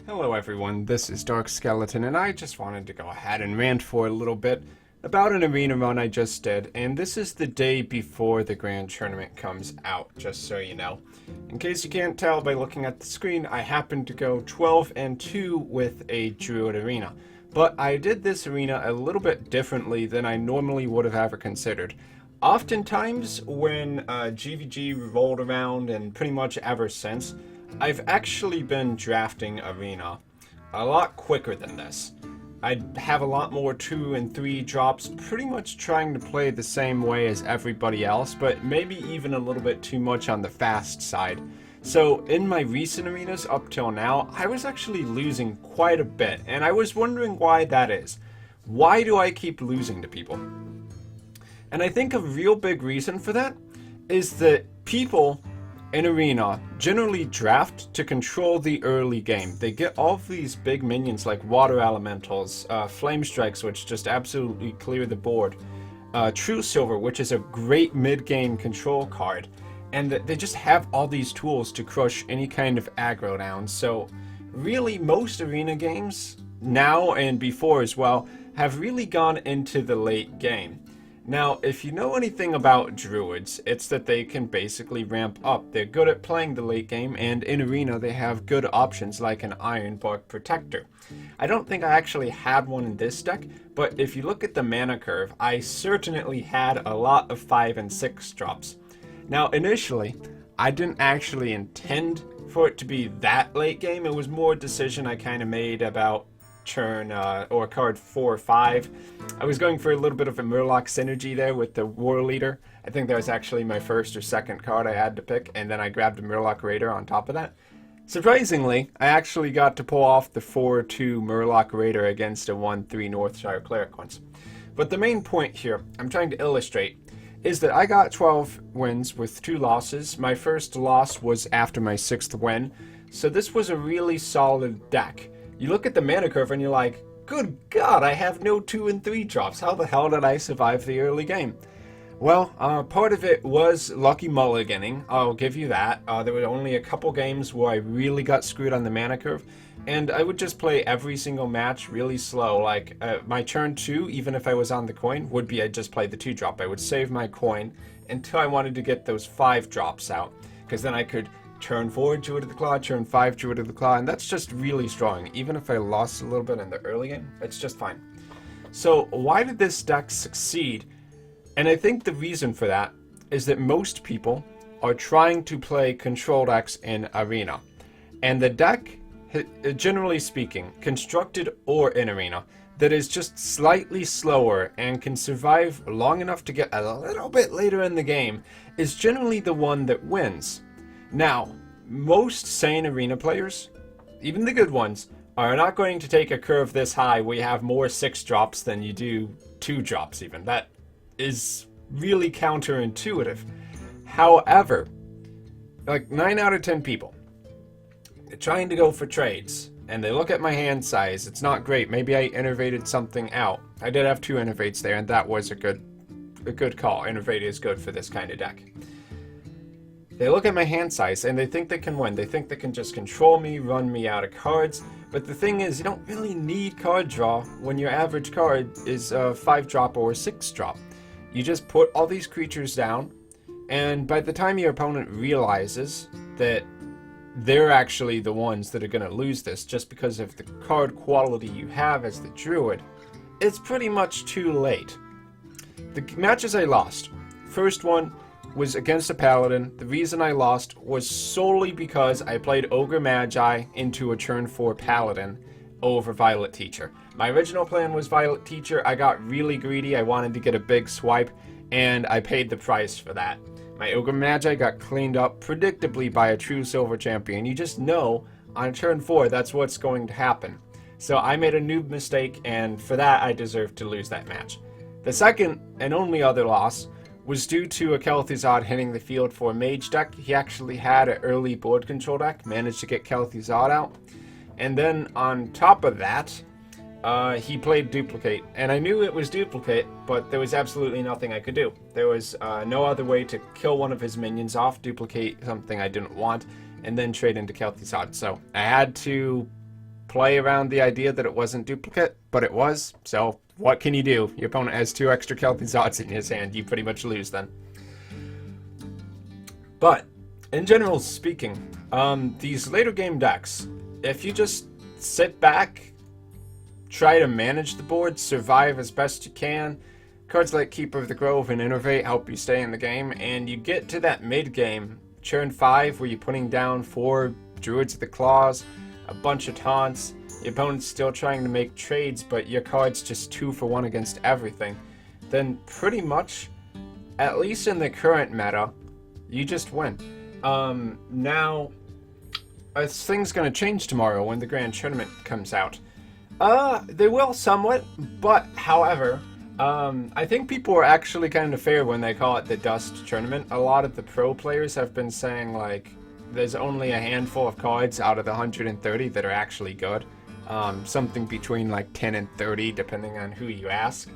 Hello everyone, this is Dark Skeleton, and I just wanted to go ahead and rant for a little bit about an arena run I just did, and this is the day before the Grand Tournament comes out, just so you know. In case you can't tell by looking at the screen, I happened to go 12-2 with a Druid arena. But I did this arena a little bit differently than I normally would have ever considered. Oftentimes, when GVG rolled around, and pretty much ever since, I've actually been drafting Arena a lot quicker than this. I have a lot more 2 and 3 drops, pretty much trying to play the same way as everybody else, but maybe even a little bit too much on the fast side. So in my recent arenas up till now, I was actually losing quite a bit, and I was wondering why that is. Why do I keep losing to people? And I think a real big reason for that is that people in Arena generally draft to control the early game. They get all of these big minions like Water Elementals, Flame Strikes, which just absolutely clear the board, True Silver, which is a great mid-game control card, and they just have all these tools to crush any kind of aggro down. So really most Arena games, now and before as well, have really gone into the late game. Now, if you know anything about Druids, it's that they can basically ramp up. They're good at playing the late game, and in Arena they have good options like an Iron Bark Protector. I don't think I actually had one in this deck, but if you look at the mana curve, I certainly had a lot of 5 and 6 drops. Now, initially, I didn't actually intend for it to be that late game. It was more a decision I kind of made about turn or card 4 or 5. I was going for a little bit of a Murloc synergy there with the War Leader. I think that was actually my first or second card I had to pick, and then I grabbed a Murloc Raider on top of that. Surprisingly, I actually got to pull off the 4-2 Murloc Raider against a 1-3 Northshire Cleric once. But the main point here I'm trying to illustrate is that I got 12 wins with 2 losses. My first loss was after my 6th win, so this was a really solid deck. You look at the mana curve and you're like, good God, I have no 2 and 3 drops. How the hell did I survive the early game? Well, part of it was lucky mulliganing, I'll give you that. There were only a couple games where I really got screwed on the mana curve, and I would just play every single match really slow. Like, my turn 2, even if I was on the coin, would be I'd just play the 2 drop. I would save my coin until I wanted to get those 5 drops out, because then I could turn 4 Druid of the Claw, turn 5 Druid of the Claw, and that's just really strong. Even if I lost a little bit in the early game, it's just fine. So why did this deck succeed? And I think the reason for that is that most people are trying to play control decks in Arena. And the deck, generally speaking, constructed or in Arena, that is just slightly slower and can survive long enough to get a little bit later in the game, is generally the one that wins. Now, most sane Arena players, even the good ones, are not going to take a curve this high where you have more 6 drops than you do 2 drops even. That is really counterintuitive. However, like 9 out of 10 people, they're trying to go for trades, and they look at my hand size. It's not great. Maybe I innovated something out. I did have 2 innovates there, and that was a good call. Innovate is good for this kind of deck. They look at my hand size and they think they can win. They think they can just control me, run me out of cards. But the thing is, you don't really need card draw when your average card is a 5 drop or a 6 drop. You just put all these creatures down, and by the time your opponent realizes that they're actually the ones that are going to lose this just because of the card quality you have as the Druid, it's pretty much too late. The matches I lost, first one was against a Paladin. The reason I lost was solely because I played Ogre Magi into a turn 4 Paladin over Violet Teacher. My original plan was Violet Teacher. I got really greedy. I wanted to get a big swipe, and I paid the price for that. My Ogre Magi got cleaned up predictably by a true Silver Champion. You just know on turn 4 that's what's going to happen. So I made a noob mistake, and for that I deserved to lose that match. The second and only other loss was due to a Kel'Thuzad hitting the field for a mage deck. He actually had an early board control deck, managed to get Kel'Thuzad out. And then on top of that, he played Duplicate. And I knew it was Duplicate, but there was absolutely nothing I could do. There was no other way to kill one of his minions off, duplicate something I didn't want, and then trade into Kel'Thuzad. So I had to play around the idea that it wasn't duplicate, but it was, so what can you do? Your opponent has 2 extra Kel'Thuzad's in his hand, you pretty much lose then. But, in general speaking, these later game decks, if you just sit back, try to manage the board, survive as best you can, cards like Keeper of the Grove and Innervate help you stay in the game, and you get to that mid-game, turn 5, where you're putting down 4 Druids of the Claws, a bunch of taunts, your opponent's still trying to make trades, but your card's just 2 for 1 against everything, then pretty much, at least in the current meta, you just win. Now, things gonna change tomorrow when the Grand Tournament comes out. They will somewhat, but however, I think people are actually kind of fair when they call it the Dust Tournament. A lot of the pro players have been saying, like, there's only a handful of cards out of the 130 that are actually good. Something between like 10 and 30, depending on who you ask.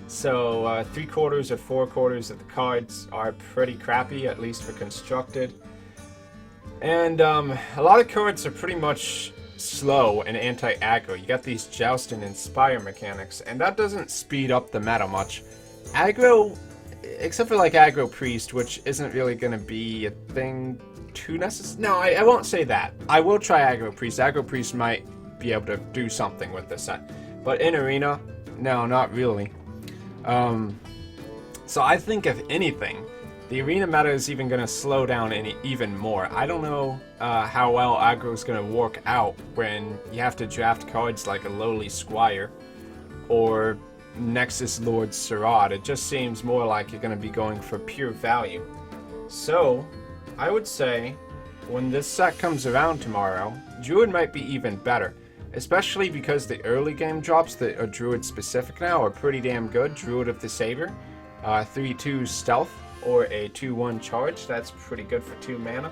So 3/4 or 4/4 of the cards are pretty crappy, at least for constructed. And a lot of cards are pretty much slow and anti-aggro. You got these Joust and Inspire mechanics, and that doesn't speed up the meta much. Aggro, except for like Aggro Priest, which isn't really going to be a thing too necessary. No, I won't say that. I will try Aggro Priest. Aggro Priest might be able to do something with this set. But in Arena, no, not really. So I think if anything, the Arena meta is even going to slow down even more. I don't know how well aggro is going to work out when you have to draft cards like a Lowly Squire or Nexus Lord Sirad. It just seems more like you're going to be going for pure value. So, I would say, when this set comes around tomorrow, Druid might be even better. Especially because the early game drops that are Druid specific now are pretty damn good. Druid of the Saber, 3/2 stealth, or a 2/1 charge, that's pretty good for 2 mana.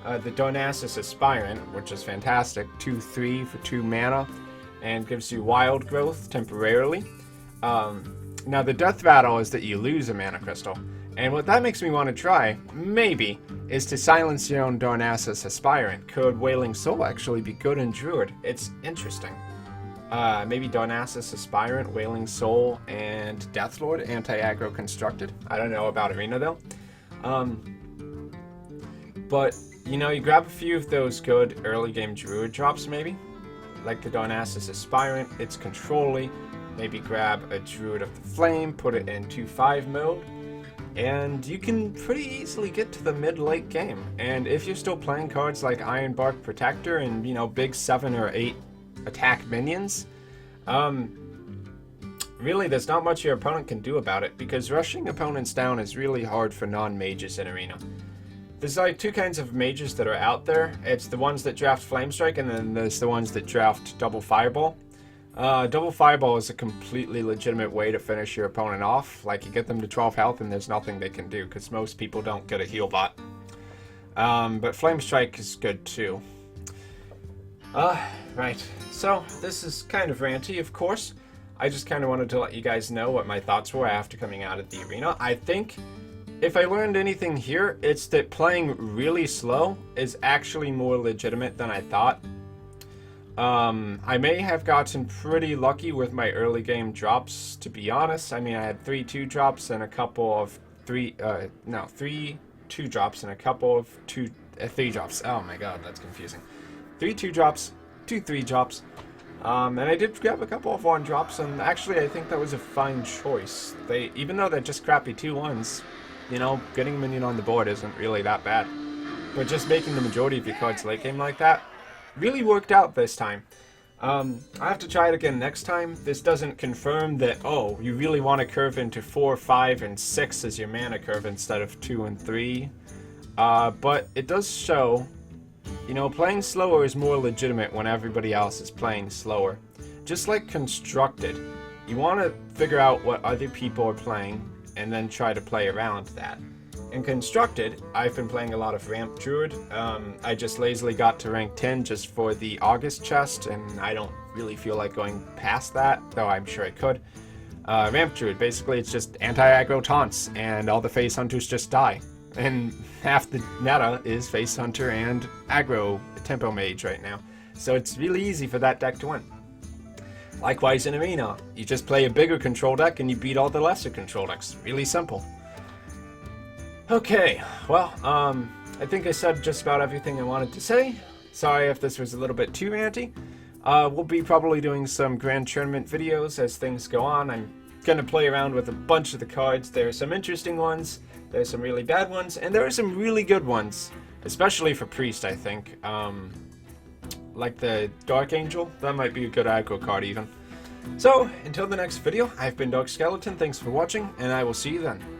The Darnassus Aspirant, which is fantastic, 2/3 for 2 mana, and gives you wild growth temporarily. Now the Death Rattle is that you lose a mana crystal, and what that makes me want to try, maybe, is to silence your own Darnassus Aspirant. Could Wailing Soul actually be good in Druid? It's interesting. Maybe Darnassus Aspirant, Wailing Soul, and Deathlord, anti-aggro constructed. I don't know about Arena though. But, you know, you grab a few of those good early game Druid drops maybe. Like the Darnassus Aspirant, it's control-y. Maybe grab a Druid of the Flame, put it in 2/5 mode. And you can pretty easily get to the mid-late game. And if you're still playing cards like Ironbark Protector and, you know, big 7 or 8 attack minions, really there's not much your opponent can do about it, because rushing opponents down is really hard for non-mages in Arena. There's like 2 kinds of mages that are out there. It's the ones that draft Flamestrike, and then there's the ones that draft Double Fireball. Double Fireball is a completely legitimate way to finish your opponent off. Like, you get them to 12 health and there's nothing they can do, because most people don't get a heal bot. But Flamestrike is good too. Right. So, this is kind of ranty, of course. I just kind of wanted to let you guys know what my thoughts were after coming out of the Arena. I think, if I learned anything here, it's that playing really slow is actually more legitimate than I thought. I may have gotten pretty lucky with my early game drops, to be honest. I mean, I had 3 2 drops and a couple of 3 2 drops and a couple of 3 drops. Oh my god, that's confusing. 3 2 drops, 2 3 drops. And I did grab a couple of 1 drops, and actually I think that was a fine choice. Even though they're just crappy 2/1s, you know, getting a minion on the board isn't really that bad. But just making the majority of your cards late game like that really worked out this time. I have to try it again next time. This doesn't confirm that, oh, you really want to curve into 4, 5, and 6 as your mana curve instead of 2 and 3. But it does show, you know, playing slower is more legitimate when everybody else is playing slower. Just like Constructed, you want to figure out what other people are playing and then try to play around that. In Constructed, I've been playing a lot of Ramp Druid. I just lazily got to rank 10 just for the August chest, and I don't really feel like going past that, though I'm sure I could. Ramp Druid, basically it's just anti-aggro taunts, and all the face hunters just die. And half the meta is face hunter and aggro tempo mage right now. So it's really easy for that deck to win. Likewise in Arena, you just play a bigger control deck and you beat all the lesser control decks. Really simple. Okay, well, I think I said just about everything I wanted to say. Sorry if this was a little bit too ranty. We'll be probably doing some Grand Tournament videos as things go on. I'm going to play around with a bunch of the cards. There are some interesting ones, there are some really bad ones, and there are some really good ones. Especially for Priest, I think. Like the Dark Angel, that might be a good aggro card even. So, until the next video, I've been Dark Skeleton, thanks for watching, and I will see you then.